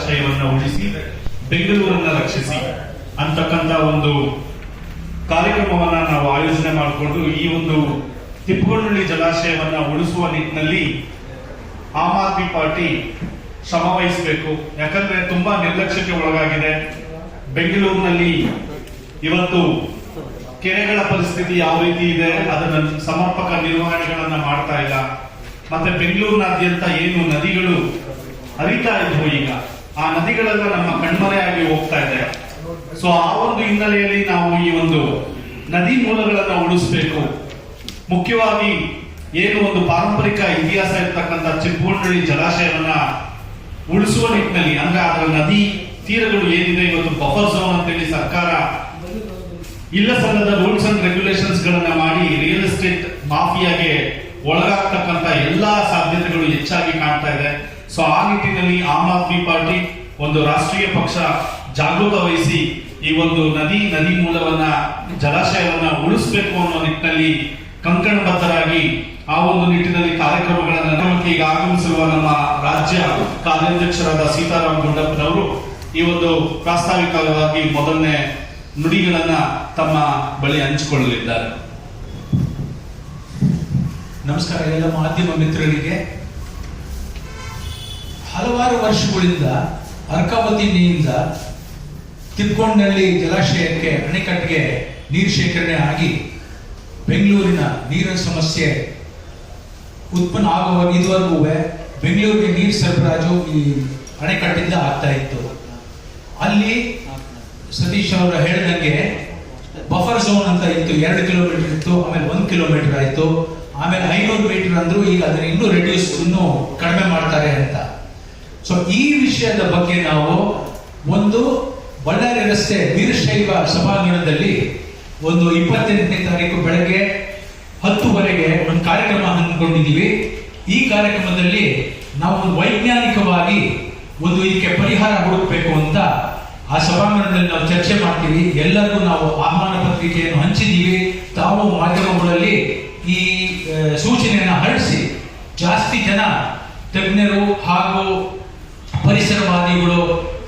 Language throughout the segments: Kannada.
ಜಲಾಶಯವನ್ನ ಉಳಿಸಿ ಬೆಂಗಳೂರನ್ನ ರಕ್ಷಿಸಿ ಅಂತಕ್ಕಂಥ ಒಂದು ಕಾರ್ಯಕ್ರಮವನ್ನ ನಾವು ಆಯೋಜನೆ ಮಾಡಿಕೊಂಡು ಈ ಒಂದು ತಿಪ್ಪಗೊಂಡಳ್ಳಿ ಜಲಾಶಯವನ್ನ ಉಳಿಸುವ ನಿಟ್ಟಿನಲ್ಲಿ ಆಮ್ ಆದ್ಮಿ ಪಾರ್ಟಿ ಶ್ರಮ ವಹಿಸಬೇಕು. ಯಾಕಂದ್ರೆ ತುಂಬಾ ನಿರ್ಲಕ್ಷ್ಯಕ್ಕೆ ಒಳಗಾಗಿದೆ. ಬೆಂಗಳೂರಿನಲ್ಲಿ ಇವತ್ತು ಕೆರೆಗಳ ಪರಿಸ್ಥಿತಿ ಯಾವ ರೀತಿ ಇದೆ, ಅದನ್ನ ಸಮರ್ಪಕ ನಿರ್ವಹಣೆಗಳನ್ನ ಮಾಡ್ತಾ ಇಲ್ಲ. ಮತ್ತೆ ಬೆಂಗಳೂರಿನಾದ್ಯಂತ ಏನು ನದಿಗಳು ಹರಿತಾ ಇದ್ವು, ಈಗ ಆ ನದಿಗಳೆಲ್ಲ ನಮ್ಮ ಕಣ್ಮರೆಯಾಗಿ ಹೋಗ್ತಾ ಇದೆ. ಸೊ ಆ ಒಂದು ಹಿನ್ನೆಲೆಯಲ್ಲಿ ನಾವು ಈ ಒಂದು ನದಿ ಮೂಲಗಳನ್ನ ಉಳಿಸಬೇಕು. ಮುಖ್ಯವಾಗಿ ಏನು ಒಂದು ಪಾರಂಪರಿಕ ಇತಿಹಾಸ ಇರ್ತಕ್ಕಂಥ ಚಿಪ್ಪಗೊಂಡಳ್ಳಿ ಜಲಾಶಯವನ್ನ ಉಳಿಸುವ ನಿಟ್ಟಿನಲ್ಲಿ, ಅಂದ್ರೆ ಅದರ ನದಿ ತೀರಗಳು ಏನಿದೆ, ಇವತ್ತು ಬಫರ್ ಝೋನ್ ಅಂತೇಳಿ ಸರ್ಕಾರ ಇಲ್ಲ ಸಲ್ಲದ ರೂಲ್ಸ್ ಅಂಡ್ ರೆಗ್ಯುಲೇಷನ್ಸ್ ಗಳನ್ನ ಮಾಡಿ ರಿಯಲ್ ಎಸ್ಟೇಟ್ ಮಾಫಿಯಾಗೆ ಒಳಗಾಗ್ತಕ್ಕಂಥ ಎಲ್ಲಾ ಸಾಧ್ಯತೆಗಳು ಹೆಚ್ಚಾಗಿ ಕಾಣ್ತಾ ಇದೆ. ಸೊ ಆ ನಿಟ್ಟಿನಲ್ಲಿ ಆಮ್ ಆದ್ಮಿ ಪಾರ್ಟಿ ಒಂದು ರಾಷ್ಟ್ರೀಯ ಪಕ್ಷ ಜಾಗೃತ ವಹಿಸಿ ಈ ಒಂದು ನದಿ ಮೂಲವನ್ನ ಜಲಾಶಯವನ್ನ ಉಳಿಸಬೇಕು ಅನ್ನೋ ನಿಟ್ಟಿನಲ್ಲಿ ಕಂಕಣಬದ್ಧರಾಗಿ ಆ ಒಂದು ನಿಟ್ಟಿನಲ್ಲಿ ಕಾರ್ಯಕ್ರಮಗಳನ್ನು ಈಗ ಆಗಮಿಸಿರುವ ನಮ್ಮ ರಾಜ್ಯ ಕಾರ್ಯಾಧ್ಯಕ್ಷರಾದ ಸೀತಾರಾಮ್ ಗುಂಡಪ್ಪನವರು ಈ ಒಂದು ಪ್ರಾಸ್ತಾವಿಕವಾಗಿ ಮೊದಲನೇ ನುಡಿಗಳನ್ನ ತಮ್ಮ ಬಳಿ ಹಂಚಿಕೊಳ್ಳಲಿದ್ದಾರೆ. ನಮಸ್ಕಾರ ಎಲ್ಲ ಮಾಧ್ಯಮ ಮಿತ್ರರಿಗೆ. ಹಲವಾರು ವರ್ಷಗಳಿಂದ ಅರ್ಕಾವತಿಯಿಂದ ತಿಪ್ಪಗೊಂಡಳ್ಳಿ ಜಲಾಶಯಕ್ಕೆ ಅಣೆಕಟ್ಟಿಗೆ ನೀರು ಶೇಖರಣೆ ಆಗಿ ಬೆಂಗಳೂರಿನ ನೀರಿನ ಸಮಸ್ಯೆ ಉತ್ಪನ್ನ ಆಗುವ ಇದುವರೆಗೂ ಬೆಂಗಳೂರಿಗೆ ನೀರು ಸರಬರಾಜು ಈ ಅಣೆಕಟ್ಟಿಂದ ಆಗ್ತಾ ಇತ್ತು. ಅಲ್ಲಿ ಸತೀಶ್ ಅವರು ಹೇಳಿದಂಗೆ ಬಫರ್ ಝೋನ್ ಅಂತ ಇತ್ತು, 2 ಕಿಲೋಮೀಟರ್ ಇತ್ತು, ಆಮೇಲೆ 1 ಕಿಲೋಮೀಟರ್ ಆಯ್ತು, ಆಮೇಲೆ 500 ಮೀಟರ್ ಅಂದ್ರು. ಈಗ ಅದನ್ನ ಇನ್ನೂ ರೆಡ್ಯೂಸ್, ಇನ್ನೂ ಕಡಿಮೆ ಮಾಡ್ತಾರೆ ಅಂತ. ಸೊ ಈ ವಿಷಯದ ಬಗ್ಗೆ ನಾವು ಒಂದು ಬಳ್ಳಾರಿ ರಸ್ತೆ ವೀರಶೈವ ಸಭಾಂಗಣದಲ್ಲಿ ಒಂದು 28ನೇ ತಾರೀಕು ಬೆಳಗ್ಗೆ 10:00 ಒಂದು ಕಾರ್ಯಕ್ರಮ ಹಮ್ಮಿಕೊಂಡಿದ್ದೀವಿ. ಈ ಕಾರ್ಯಕ್ರಮದಲ್ಲಿ ನಾವು ಒಂದು ವೈಜ್ಞಾನಿಕವಾಗಿ ಒಂದು ಇದಕ್ಕೆ ಪರಿಹಾರ ಹುಡುಕಬೇಕು ಅಂತ ಆ ಸಭಾಂಗಣದಲ್ಲಿ ನಾವು ಚರ್ಚೆ ಮಾಡ್ತೀವಿ. ಎಲ್ಲರಿಗೂ ನಾವು ಆಹ್ವಾನ ಪತ್ರಿಕೆಯನ್ನು ಹಂಚಿದ್ದೀವಿ. ತಾವು ಮಾಧ್ಯಮಗಳಲ್ಲಿ ಈ ಸೂಚನೆಯನ್ನು ಹರಡಿಸಿ ಜಾಸ್ತಿ ಜನ ತಜ್ಞರು ಹಾಗೂ ಪರಿಸರವಾದಿಗಳು,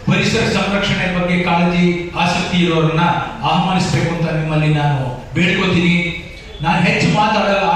ಪರಿಸರ ಸಂರಕ್ಷಣೆ ಬಗ್ಗೆ ಕಾಳಜಿ ಆಸಕ್ತಿ ಇರೋರನ್ನ ಆಹ್ವಾನಿಸಬೇಕು ಅಂತ ನಿಮ್ಮಲ್ಲಿ ನಾನು ಬೇಡ್ಕೋತೀನಿ. ನಾನು ಹೆಚ್ಚು ಮಾತಾಡಲ್ಲ.